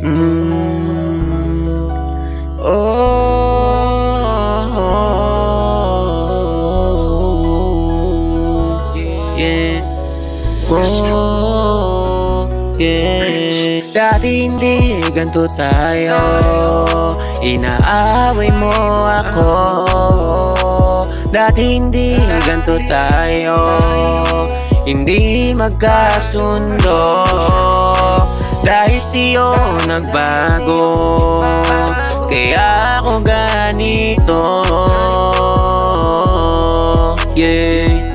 Yeah. Yeah. Dati hindi ganito tayo, inaaway mo ako. Dati hindi ganito tayo, hindi magkasundo. Dahil sa'yo nagbago, kaya ako ganito. Yeah.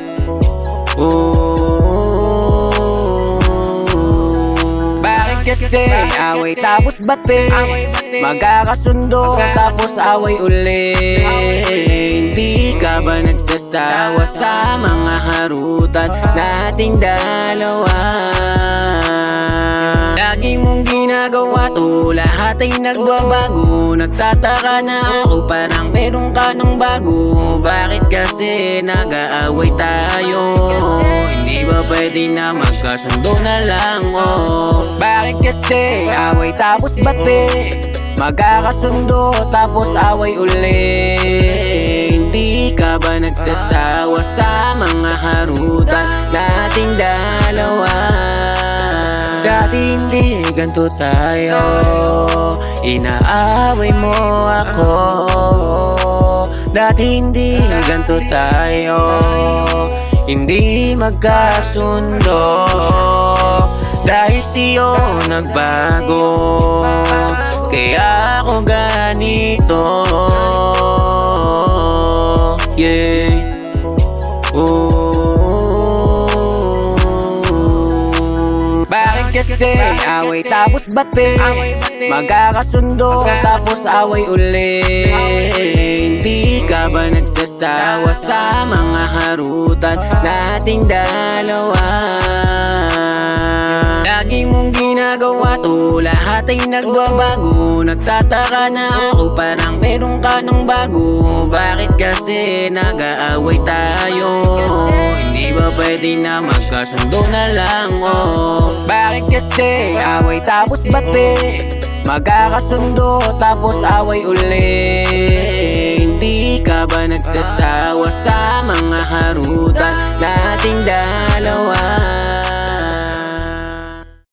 Bakit kasi away tapos bate, magkakasundo tapos away uli? Hindi ka ba nagsasawa sa mga harutan nating dalawa? Lagi mong ginagawa to, lahat ay nagbabago. Nagtataka na ako, parang meron ka ng bago. Bakit kasi nag-aaway tayo? Hindi ba pwede na magkasundo na lang, oh? Bakit kasi away tapos bate, magkakasundo tapos away uli? Hindi ka ba nagsasawa sa mga harutan nating dalawa? Dati hindi ganito tayo, inaaway mo ako. Dati hindi ganito tayo, hindi magkasundo. Dahil sa'yo nagbago, kaya ako ganito. Yeah. Bakit kasi away tapos bate, magkakasundo tapos away uli? Hindi ka ba nagsasawa sa mga harutan nating dalawa? Lagi mong ginagawa to, lahat ay nagbabago. Nagtataka na ako, parang meron ka ng bago. Bakit kasi nag-aaway tayo? Hindi ba pwede na magkasundo na lang, oh? Bakit kasi away tapos bate, magkakasundo tapos away uli? Hindi ka ba nagsasawa sa mga harutan nating dalawa?